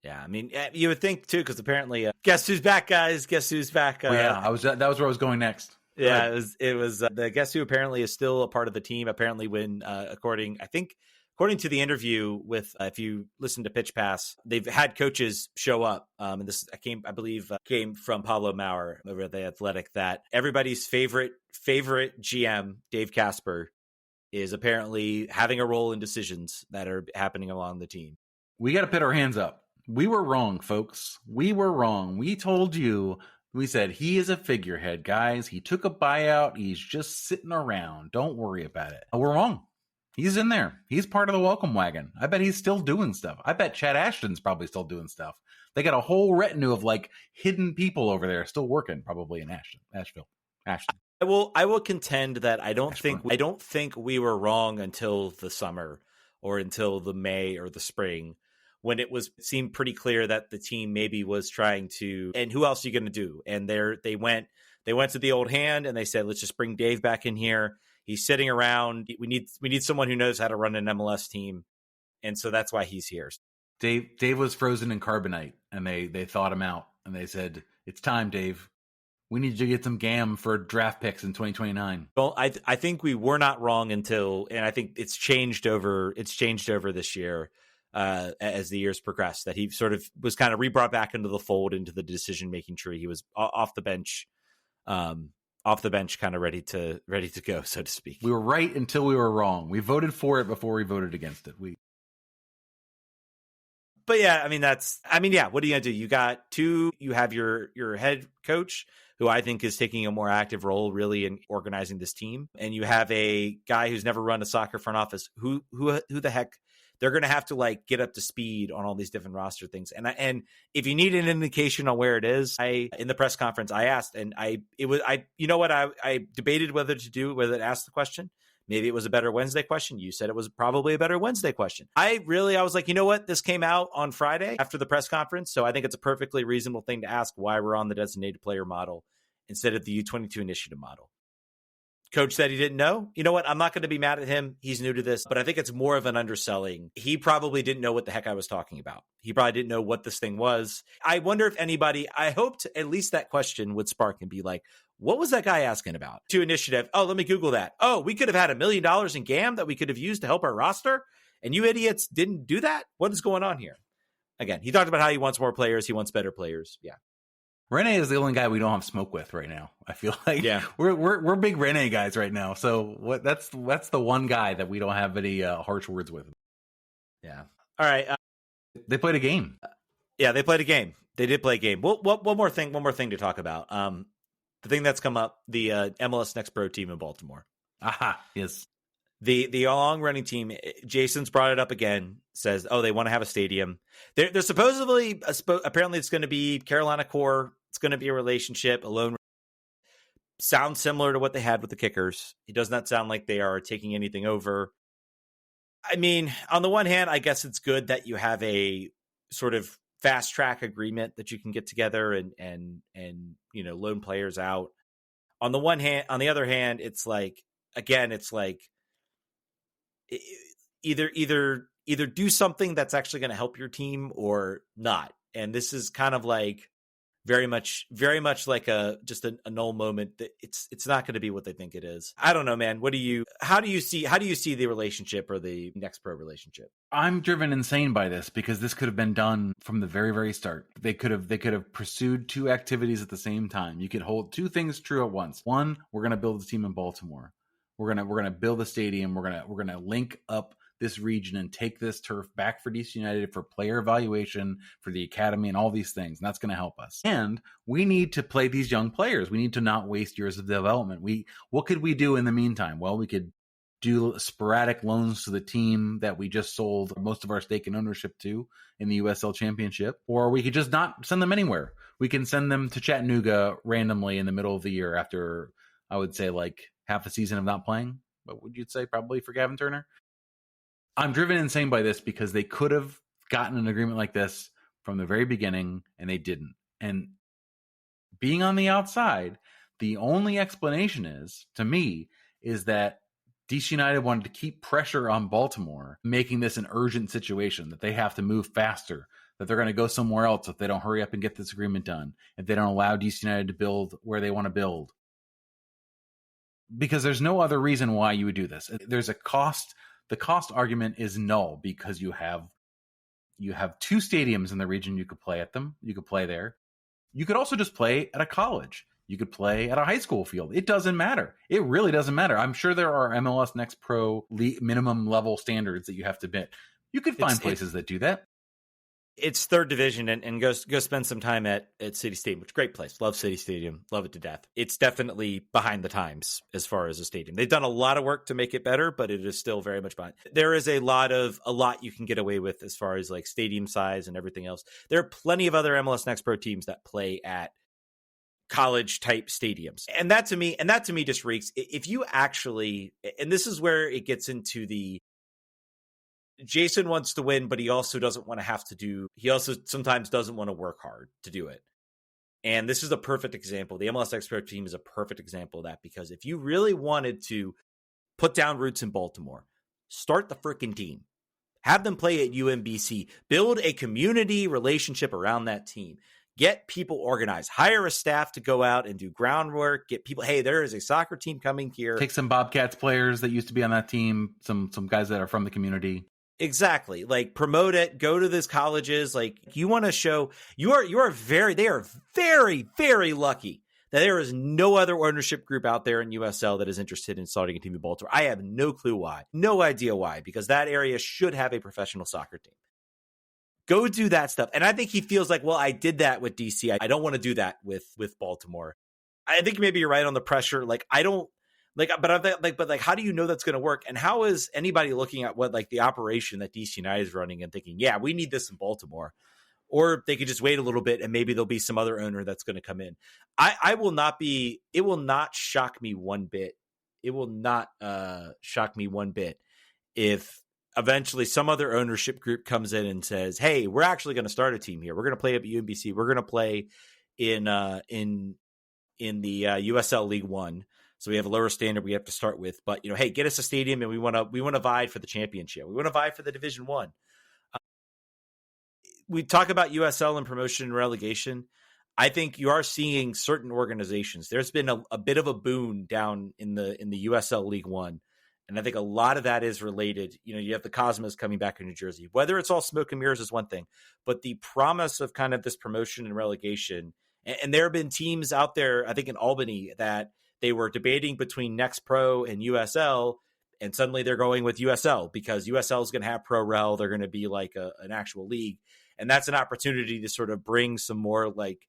Yeah, I mean, you would think too, because apparently, guess who's back, guys? Guess who's back? That was where I was going next. Yeah, it was the guess who apparently is still a part of the team. Apparently, when according to the interview with, if you listen to Pitch Pass, they've had coaches show up. And this came from Pablo Maurer over at The Athletic, that everybody's favorite GM, Dave Casper, is apparently having a role in decisions that are happening along the team. We got to put our hands up. We were wrong, folks. We were wrong. We told you. We said, he is a figurehead, guys. He took a buyout. He's just sitting around. Don't worry about it. We're wrong. He's in there. He's part of the welcome wagon. I bet he's still doing stuff. I bet Chad Ashton's probably still doing stuff. They got a whole retinue of hidden people over there still working, probably in Ashton. I will contend that I don't think we were wrong until the summer or until the May or the spring, when it seemed pretty clear that the team maybe was trying to, and who else are you going to do? And they went to the old hand and they said, let's just bring Dave back in here. He's sitting around. We need someone who knows how to run an MLS team. And so that's why he's here. Dave was frozen in carbonite, and they thought him out, and they said, it's time, Dave. We need you to get some GAM for draft picks in 2029. Well, I think we were not wrong until, and I think it's changed over this year. As the years progressed, that he sort of was kind of re-brought back into the fold, into the decision-making tree. He was off the bench, kind of ready to go, so to speak. We were right until we were wrong. We voted for it before we voted against it. But yeah, what are you gonna do? You have your head coach, who I think is taking a more active role really in organizing this team, and you have a guy who's never run a soccer front office. Who the heck? They're going to have to get up to speed on all these different roster things. And if you need an indication on where it is, in the press conference, I asked, and I debated whether to ask the question. Maybe it was a better Wednesday question. You said it was probably a better Wednesday question. I was like, you know what? This came out on Friday after the press conference. So I think it's a perfectly reasonable thing to ask why we're on the designated player model instead of the U22 initiative model. Coach said he didn't know. You know what? I'm not going to be mad at him. He's new to this, but I think it's more of an underselling. He probably didn't know what the heck I was talking about. He probably didn't know what this thing was. I wonder if I hoped at least that question would spark and be like, what was that guy asking about? To initiative. Oh, let me Google that. Oh, we could have had $1 million in GAM that we could have used to help our roster. And you idiots didn't do that. What is going on here? Again, he talked about how he wants more players. He wants better players. Yeah. Rene is the only guy we don't have smoke with right now. I feel like Yeah. we're big Rene guys right now. So that's the one guy that we don't have any harsh words with. Yeah. All right. They played a game. Yeah, they played a game. They did play a game. Well, one more thing to talk about. The thing that's come up, the MLS Next Pro team in Baltimore. Aha, yes. The long running team, Jason's brought it up again, says, oh, they want to have a stadium. They're supposedly, apparently it's going to be Carolina core. It's going to be a relationship, a loan. Sounds similar to what they had with the Kickers. It does not sound like they are taking anything over. I mean, on the one hand, I guess it's good that you have a sort of fast track agreement that you can get together and loan players out. On the one hand, on the other hand, it's like, again, it's like either do something that's actually going to help your team or not. And this is kind of like very much like just a null moment that it's not going to be what they think it is. I don't know, man. How do you see the relationship or the Next Pro relationship? I'm driven insane by this because this could have been done from the very, very start. They could have pursued two activities at the same time. You could hold two things true at once. One, we're going to build a team in Baltimore. We're going to build a stadium. We're going to link up this region and take this turf back for DC United for player evaluation, for the academy and all these things. And that's going to help us. And we need to play these young players. We need to not waste years of development. What could we do in the meantime? Well, we could do sporadic loans to the team that we just sold most of our stake and ownership to in the USL Championship, or we could just not send them anywhere. We can send them to Chattanooga randomly in the middle of the year after, I would say, like half a season of not playing. What would you say probably for Gavin Turner? I'm driven insane by this because they could have gotten an agreement like this from the very beginning, and they didn't. And being on the outside, the only explanation to me, is that DC United wanted to keep pressure on Baltimore, making this an urgent situation, that they have to move faster, that they're going to go somewhere else if they don't hurry up and get this agreement done, if they don't allow DC United to build where they want to build. Because there's no other reason why you would do this. There's a cost. The cost argument is null because you have two stadiums in the region you could play at them. You could play there. You could also just play at a college. You could play at a high school field. It doesn't matter. It really doesn't matter. I'm sure there are MLS Next Pro minimum level standards that you have to meet. You could find places that do that. It's third division and go spend some time at City Stadium, which is a great place. Love City Stadium. Love it to death. It's definitely behind the times as far as a stadium. They've done a lot of work to make it better, but it is still very much behind. There is a lot you can get away with as far as like stadium size and everything else. There are plenty of other MLS Next Pro teams that play at college type stadiums. And that to me just reeks. If you actually, and this is where it gets into the, Jason wants to win, but he also doesn't want to have to he also sometimes doesn't want to work hard to do it. And this is a perfect example. The MLS Next Pro team is a perfect example of that, because if you really wanted to put down roots in Baltimore, start the freaking team, have them play at UMBC, build a community relationship around that team, get people organized, hire a staff to go out and do groundwork, get people, hey, there is a soccer team coming here. Take some Bobcats players that used to be on that team, some guys that are from the community. Exactly. Like, promote it, go to these colleges. Like, you want to show they are very, very lucky that there is no other ownership group out there in USL that is interested in starting a team in Baltimore. I have no clue why, no idea why, because that area should have a professional soccer team. Go do that stuff. And I think he feels like, well, I did that with DC. I don't want to do that with Baltimore. I think maybe you're right on the pressure. Like, I don't, but how do you know that's going to work? And how is anybody looking at what, like, the operation that DC United is running and thinking, yeah, we need this in Baltimore? Or they could just wait a little bit and maybe there'll be some other owner that's going to come in. It will not shock me one bit. It will not shock me one bit if eventually some other ownership group comes in and says, hey, we're actually going to start a team here. We're going to play at UMBC. We're going to play in the USL League One. So we have a lower standard we have to start with, but hey, get us a stadium, and we want to vie for the championship. We want to vie for the Division One. We talk about USL and promotion and relegation. I think you are seeing certain organizations. There's been a bit of a boon down in the USL League One, and I think a lot of that is related. You have the Cosmos coming back in New Jersey. Whether it's all smoke and mirrors is one thing, but the promise of kind of this promotion and relegation And there have been teams out there, I think in Albany, that they were debating between Next Pro and USL, and suddenly they're going with USL because USL is going to have Pro Rel. They're going to be like an actual league. And that's an opportunity to sort of bring some more like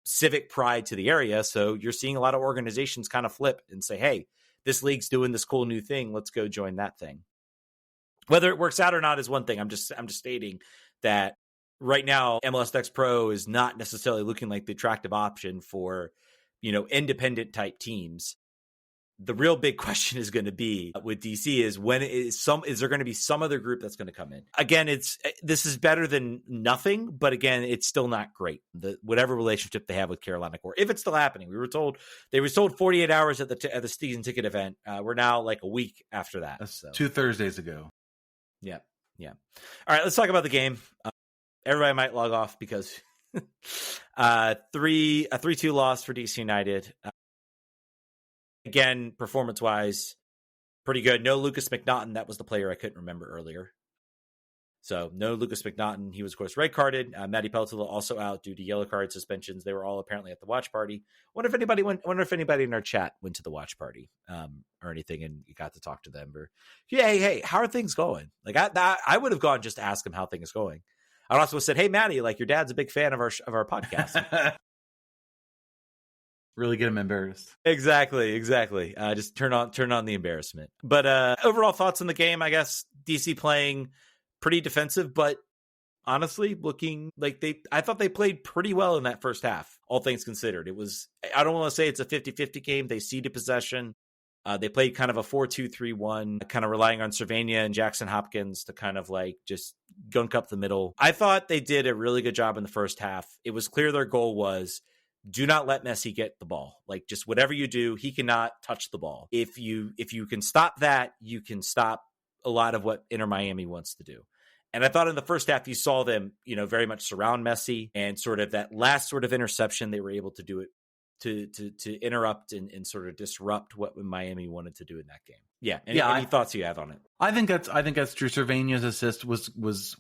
civic pride to the area. So you're seeing a lot of organizations kind of flip and say, hey, this league's doing this cool new thing. Let's go join that thing. Whether it works out or not is one thing. I'm just stating that right now, MLS Next Pro is not necessarily looking like the attractive option for, independent type teams. The real big question is going to be with DC is is there going to be some other group that's going to come in? Again, this is better than nothing, but again, it's still not great. Whatever relationship they have with Carolina Core, if it's still happening, they were told 48 hours at the season ticket event. We're now like a week after that. That's 2 Thursdays ago. Yeah. All right, let's talk about the game. Everybody might log off because a 3-2 loss for DC United. Again, performance-wise, pretty good. No Lucas McNaughton. That was the player I couldn't remember earlier. So no Lucas McNaughton. He was, of course, red-carded. Matty Peltola also out due to yellow card suspensions. They were all apparently at the watch party. Wonder if anybody in our chat went to the watch party or anything, and you got to talk to them. Or, hey, how are things going? Like I would have gone just to ask him how things going. I also said, hey, Matty, like your dad's a big fan of our podcast. Really get him embarrassed. Exactly. Just turn on the embarrassment. But overall thoughts on the game, I guess DC playing pretty defensive, but honestly looking like I thought they played pretty well in that first half, all things considered. I don't want to say it's a 50-50 game. They ceded possession. They played kind of a 4-2-3-1, kind of relying on Cervania and Jackson Hopkins to kind of like just gunk up the middle. I thought they did a really good job in the first half. It was clear their goal was, do not let Messi get the ball. Like, just whatever you do, he cannot touch the ball. If you can stop that, you can stop a lot of what Inter Miami wants to do. And I thought in the first half, you saw them, very much surround Messi, and sort of that last sort of interception, they were able to do it to interrupt and sort of disrupt what Miami wanted to do in that game. Yeah. Any thoughts you have on it? I think that's true. Cervania's assist was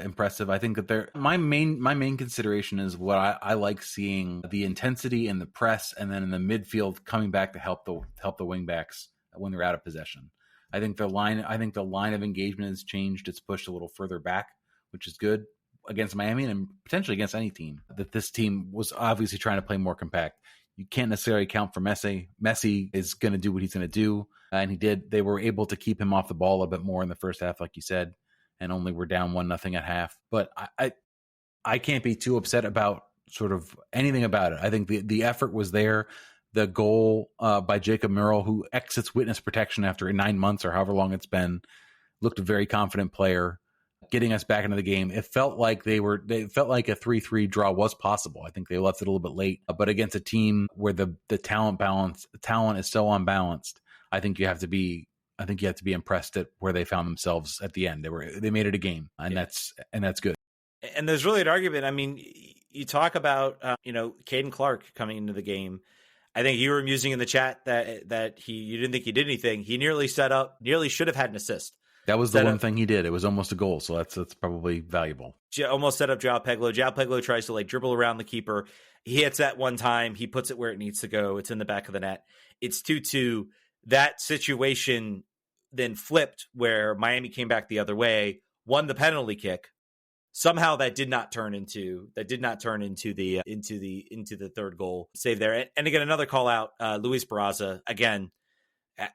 impressive. I think that my main consideration is what I like seeing, the intensity in the press, and then in the midfield coming back to help the wing backs when they're out of possession. I think the line of engagement has changed. It's pushed a little further back, which is good against Miami and potentially against any team. That this team was obviously trying to play more compact. You can't necessarily count for Messi. Messi is going to do what he's going to do, and he did. They were able to keep him off the ball a bit more in the first half, like you said, and only were down 1-0 at half. But I can't be too upset about sort of anything about it. I think the effort was there. The goal by Jacob Murrell, who exits witness protection after 9 months or however long it's been, looked a very confident player, getting us back into the game. It felt like they felt like a 3-3 draw was possible. I think they left it a little bit late, but against a team where the talent is so unbalanced, I think you have to be impressed at where they found themselves at the end. They made it a game, and that's good. And there's really an argument. I mean, you talk about Caden Clark coming into the game. I think you were musing in the chat that you didn't think he did anything. He nearly should have had an assist. That was the one thing he did. It was almost a goal, so that's probably valuable. Almost set up João Pedro. João Pedro tries to dribble around the keeper. He hits that one time. He puts it where it needs to go. It's in the back of the net. It's 2-2. That situation then flipped where Miami came back the other way, won the penalty kick. Somehow that did not turn into the third goal save there. And again, another call out. Luis Barraza again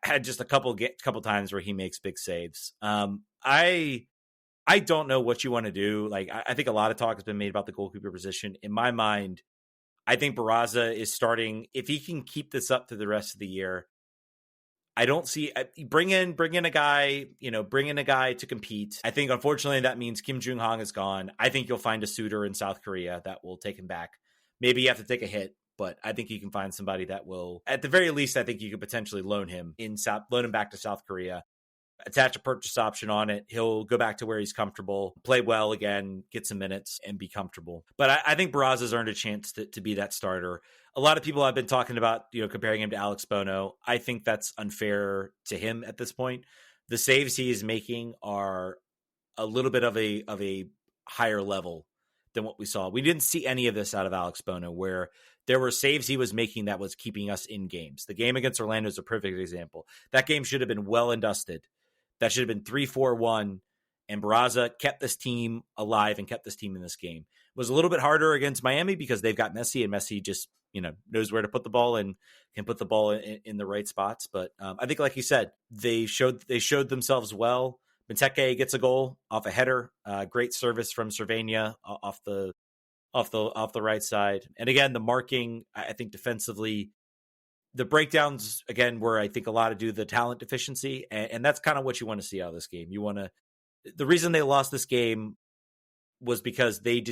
had just a couple times where he makes big saves. I don't know what you want to do. I think a lot of talk has been made about the goalkeeper position. In my mind, I think Barraza is starting. If he can keep this up through the rest of the year, I don't see bring in a guy to compete. I think unfortunately that means Kim Jung Hong is gone. I think you'll find a suitor in South Korea that will take him back. Maybe you have to take a hit, but I think you can find somebody that will, at the very least, I think you could potentially loan him back to South Korea. Attach a purchase option on it. He'll go back to where he's comfortable, play well again, get some minutes, and be comfortable. But I think Barraza's earned a chance to be that starter. A lot of people have been talking about, comparing him to Alex Bono. I think that's unfair to him at this point. The saves he is making are a little bit of a higher level than what we saw. We didn't see any of this out of Alex Bono, where there were saves he was making that was keeping us in games. The game against Orlando is a perfect example. That game should have been well and dusted. That should have been 3-4-1, and Barraza kept this team alive and kept this team in this game. It was a little bit harder against Miami because they've got Messi, and Messi just knows where to put the ball and can put the ball in the right spots. But I think, like you said, they showed themselves well. Benteke gets a goal off a header. Great service from Cervenia off the right side. And again, the marking, I think defensively, the breakdowns again were, I think, a lot to do with the talent deficiency, and that's kind of what you want to see out of this game. The reason they lost this game was because they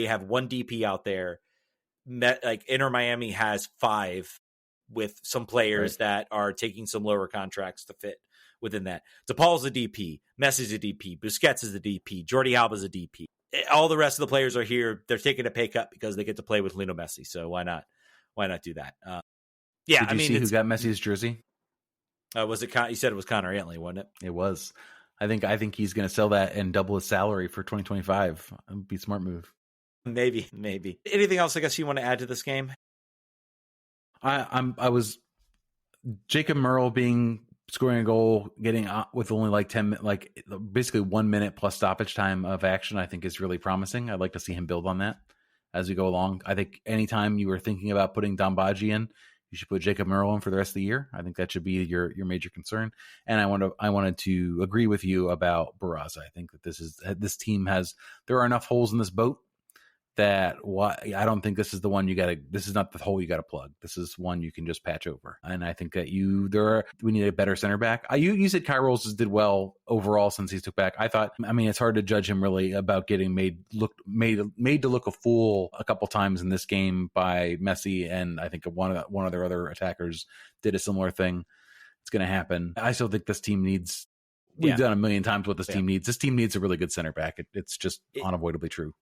have one DP out there. Like Inter Miami has 5 with some players that are taking some lower contracts to fit within that. DePaul's a DP, Messi's a DP, Busquets is a DP, Jordi Alba's a DP. All the rest of the players are here. They're taking a pay cut because they get to play with Lionel Messi. So why not do that? Yeah, Did you see who got Messi's jersey? Was it? You said it was Connor Antley, wasn't it? It was. I think he's going to sell that and double his salary for 2025. It'd be a smart move. Maybe. Anything else? I guess you want to add to this game? I was Jacob Merle scoring a goal, getting with only like 10, like basically 1 minute plus stoppage time of action. I think is really promising. I'd like to see him build on that as we go along. I think anytime you were thinking about putting Dombaji in, you should put Jacob Merle in for the rest of the year. I think that should be your major concern. And I wanted to agree with you about Barraza. I think that this team there are enough holes in this boat that I don't think this is the one this is not the hole you got to plug. This is one you can just patch over. And I think that we need a better center back. You said Kai Rolls did well overall since he took back. It's hard to judge him really about getting made to look a fool a couple times in this game by Messi. And I think one of their other attackers did a similar thing. It's going to happen. I still think this team needs, we've done a million times what this team needs. This team needs a really good center back. It's just unavoidably true.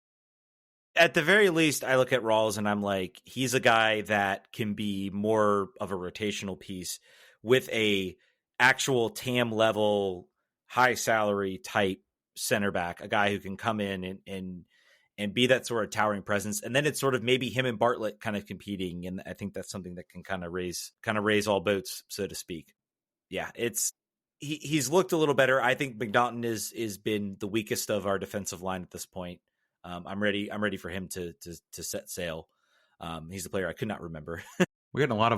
At the very least, I look at Rawls and I'm like, he's a guy that can be more of a rotational piece with a actual TAM level, high salary type center back, a guy who can come in and be that sort of towering presence. And then it's sort of maybe him and Bartlett kind of competing. And I think that's something that can kind of raise all boats, so to speak. Yeah, he's looked a little better. I think McNaughton is been the weakest of our defensive line at this point. I'm ready for him to set sail. He's the player I could not remember. We're getting a lot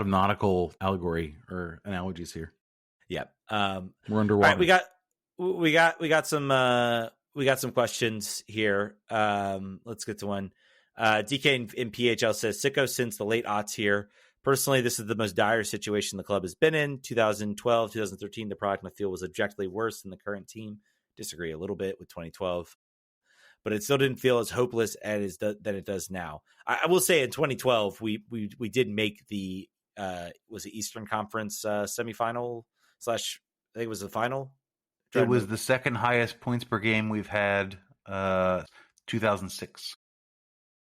of nautical allegory or analogies here. Yeah. We're underwater. Right, we got some questions here. Let's get to one. DK in PHL says, Sicko since the late aughts here. Personally, this is the most dire situation the club has been in. 2012, 2013, the product in the field was objectively worse than the current team. Disagree a little bit with 2012. But it still didn't feel as hopeless as than it does now. I will say in 2012, we did make the was it Eastern Conference semifinal / I think it was the final. It was the second highest points per game we've had 2006.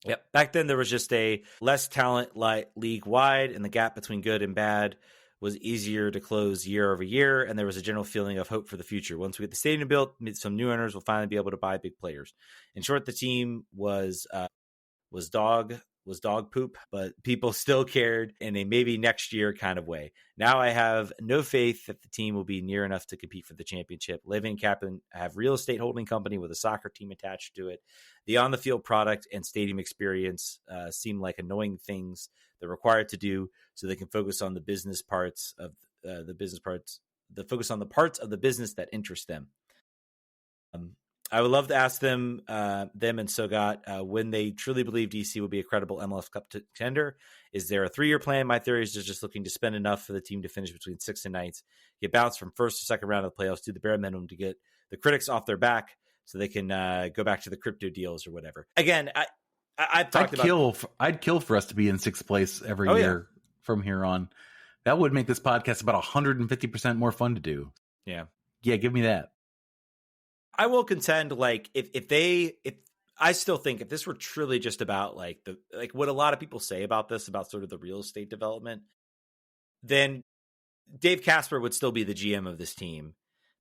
Yep. Back then there was just a less talent league wide, and the gap between good and bad was easier to close year over year, and there was a general feeling of hope for the future. Once we get the stadium built, some new owners will finally be able to buy big players. In short, the team was dog poop, but people still cared in a maybe next year kind of way. Now I have no faith that the team will be near enough to compete for the championship. Living Captain have real estate holding company with a soccer team attached to it. The on-the-field product and stadium experience seem like annoying things they're required to do, so they can focus on the business parts of focus on the parts of the business that interest them. I would love to ask them and Sogut when they truly believe DC will be a credible MLS Cup contender. Is there a 3-year plan? My theory is just looking to spend enough for the team to finish between 6th and 9th, get bounced from first to second round of the playoffs, do the bare minimum to get the critics off their back so they can go back to the crypto deals or whatever. Again, I've talked I'd kill for us to be in 6th place every year from here on. That would make this podcast about 150% more fun to do. Yeah, give me that. I will contend, like, if I still think if this were truly just about like what a lot of people say about this, about sort of the real estate development, then Dave Casper would still be the GM of this team.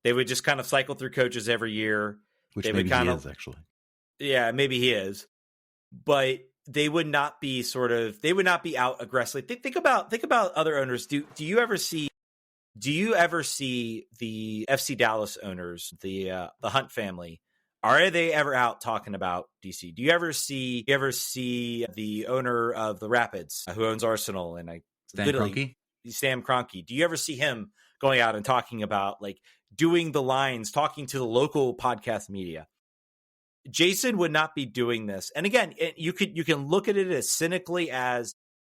They would just kind of cycle through coaches every year. Which maybe he is, actually. Yeah, maybe he is. but they would not be out aggressively. Think about other owners. Do you ever see the FC Dallas owners, the Hunt family? Are they ever out talking about DC? Do you ever see the owner of the Rapids, who owns Arsenal, and Sam Kroenke? Do you ever see him going out and talking about, like, doing the lines, talking to the local podcast media? Jason would not be doing this. And again, you can look at it as cynically as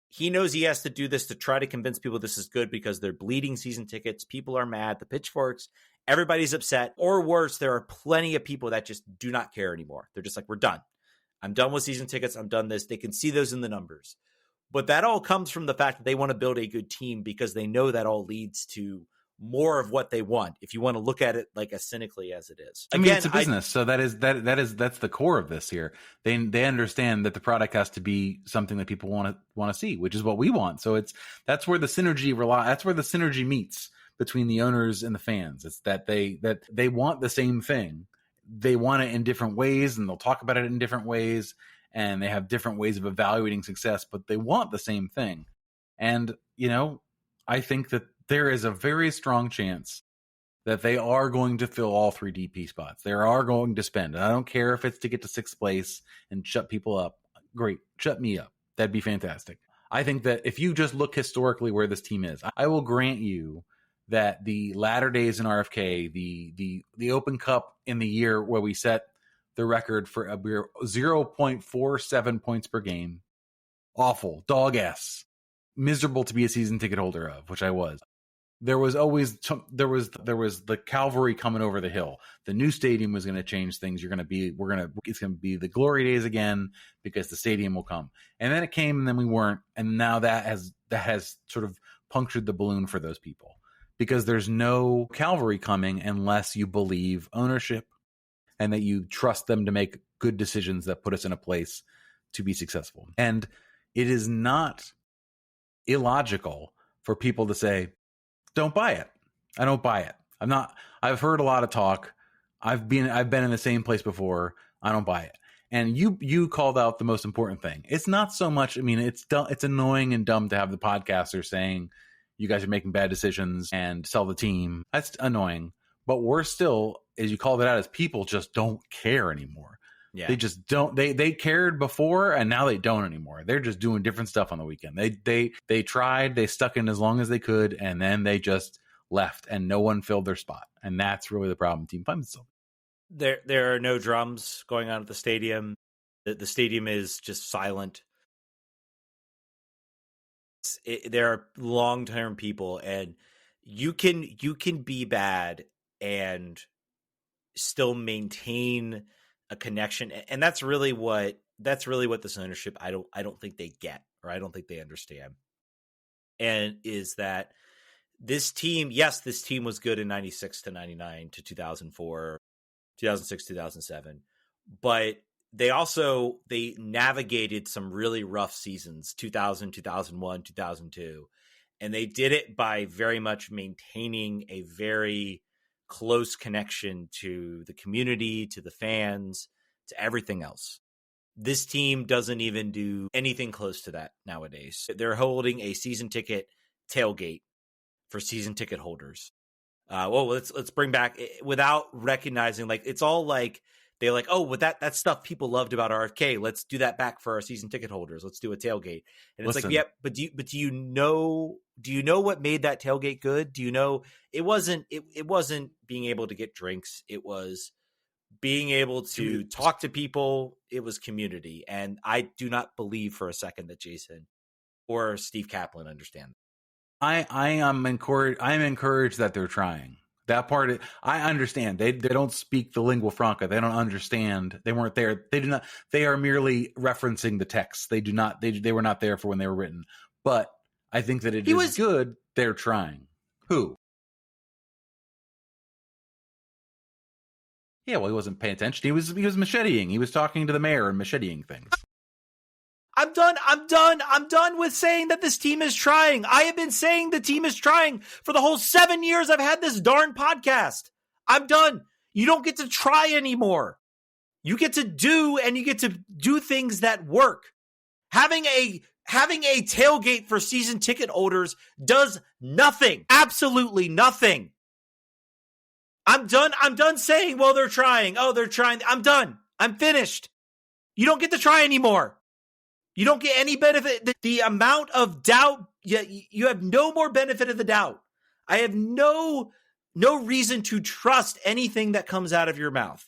he knows he has to do this to try to convince people this is good because they're bleeding season tickets. People are mad. The pitchforks, everybody's upset. Or worse, there are plenty of people that just do not care anymore. They're just like, we're done. I'm done with season tickets. I'm done this. They can see those in the numbers. But that all comes from the fact that they want to build a good team because they know that all leads to more of what they want, if you want to look at it like as cynically as it is. Again, I mean, it's a business, so that's the core of this here. They understand that the product has to be something that people want to see, which is what we want. So that's where the synergy meets between the owners and the fans. It's that they want the same thing. They want it in different ways, and they'll talk about it in different ways, and they have different ways of evaluating success, but they want the same thing. And, I think that there is a very strong chance that they are going to fill all 3 DP spots. They are going to spend. And I don't care if it's to get to 6th place and shut people up. Great. Shut me up. That'd be fantastic. I think that if you just look historically where this team is, I will grant you that the latter days in RFK, the Open Cup in the year where we set the record for 0.47 points per game, awful, dog ass, miserable to be a season ticket holder of, which I was. There was the cavalry coming over the hill. The new stadium was going to change things. It's going to be the glory days again because the stadium will come. And then it came, and then we weren't. And now that has sort of punctured the balloon for those people because there's no cavalry coming unless you believe ownership and that you trust them to make good decisions that put us in a place to be successful. And it is not illogical for people to say, don't buy it. I don't buy it. I've heard a lot of talk. I've been in the same place before. I don't buy it. And you called out the most important thing. It's not so much, it's annoying and dumb to have the podcaster saying you guys are making bad decisions and sell the team. That's annoying. But worse still, as you called it out, is people just don't care anymore. Yeah. They just don't. They cared before, and now they don't anymore. They're just doing different stuff on the weekend. They tried, they stuck in as long as they could, and then they just left, and no one filled their spot. And that's really the problem. Team Plymouth still. There are no drums going on at the stadium. The stadium is just silent. There are long-term people, and you can be bad and still maintain a connection, and that's really what this ownership I don't think they get, or I don't think they understand. And is that this team was good in 96 to 99 to 2004, 2006, 2007, but they navigated some really rough seasons, 2000, 2001, 2002, and they did it by very much maintaining a very close connection to the community, to the fans, to everything else. This team doesn't even do anything close to that nowadays. They're holding a season ticket tailgate for season ticket holders. Let's bring back, without recognizing, like, it's all like they're like, oh, well, that stuff people loved about RFK, let's do that back for our season ticket holders. Let's do a tailgate. And it's like, yeah, but do you know what made that tailgate good? Do you know it wasn't being able to get drinks. It was being able to talk to people. It was community. And I do not believe for a second that Jason or Steve Kaplan understand. I'm encouraged that they're trying. That part, I understand. They don't speak the lingua franca. They don't understand. They weren't there. They do not. They are merely referencing the text. They do not. They were not there for when they were written. But I think that it is good. They're trying. Who? Yeah, well, he wasn't paying attention. He was macheteing. He was talking to the mayor and macheteing things. I'm done with saying that this team is trying. I have been saying the team is trying for the whole 7 years I've had this darn podcast. I'm done. You don't get to try anymore. You get to do things that work. Having a tailgate for season ticket holders does nothing. Absolutely nothing. I'm done saying, well, they're trying. Oh, they're trying. I'm done. I'm finished. You don't get to try anymore. You don't get any benefit. The amount of doubt, you have no more benefit of the doubt. I have no reason to trust anything that comes out of your mouth.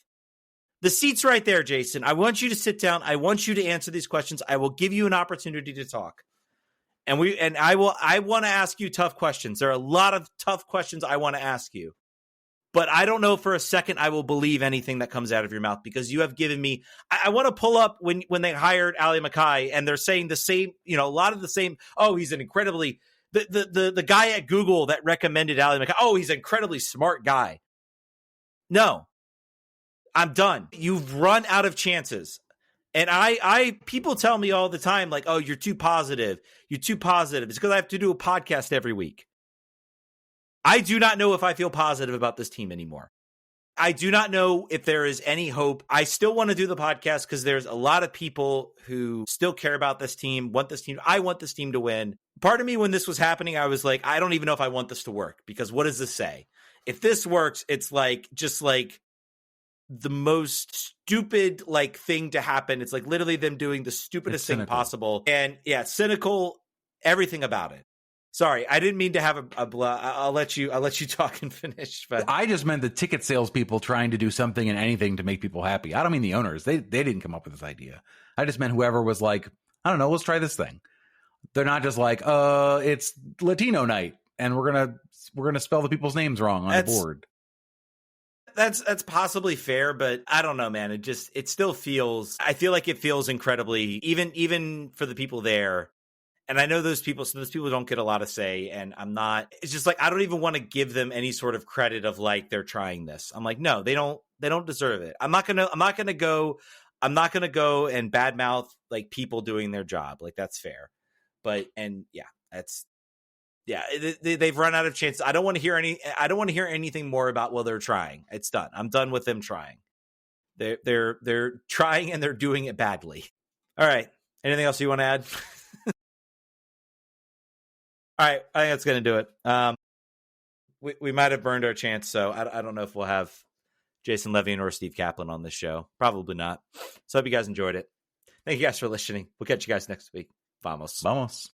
The seat's right there, Jason. I want you to sit down. I want you to answer these questions. I will give you an opportunity to talk. I want to ask you tough questions. There are a lot of tough questions I want to ask you. But I don't know for a second I will believe anything that comes out of your mouth, because you have given me. I want to pull up when they hired Ali Mackay, and they're saying the same, a lot of the same. Oh, he's an incredibly the guy at Google that recommended Ali Mackay. Oh, he's an incredibly smart guy. No, I'm done. You've run out of chances. And people tell me all the time, like, oh, you're too positive. You're too positive. It's because I have to do a podcast every week. I do not know if I feel positive about this team anymore. I do not know if there is any hope. I still want to do the podcast because there's a lot of people who still care about this team, want this team. I want this team to win. Part of me, when this was happening, I was like, I don't even know if I want this to work, because what does this say? If this works, it's just like the most stupid thing to happen. It's like literally them doing the stupidest thing possible. And yeah, cynical, everything about it. Sorry, I didn't mean to have I'll let you talk and finish. But I just meant the ticket salespeople trying to do something and anything to make people happy. I don't mean the owners. They didn't come up with this idea. I just meant whoever was like, I don't know, let's try this thing. They're not just like, it's Latino night and we're gonna spell the people's names wrong on the board. That's possibly fair, but I don't know, man. It still feels. I feel like it feels incredibly, even for the people there. And I know those people don't get a lot of say, and it's just like, I don't even want to give them any sort of credit of they're trying this. I'm like, no, they don't deserve it. I'm not going to go and badmouth people doing their job. That's fair. But, they've run out of chances. I don't want to hear anything more about, well, they're trying. It's done. I'm done with them trying. They're trying and they're doing it badly. All right. Anything else you want to add? All right, I think that's going to do it. We might have burned our chance, so I don't know if we'll have Jason Levine or Steve Kaplan on this show. Probably not. So I hope you guys enjoyed it. Thank you guys for listening. We'll catch you guys next week. Vamos. Vamos.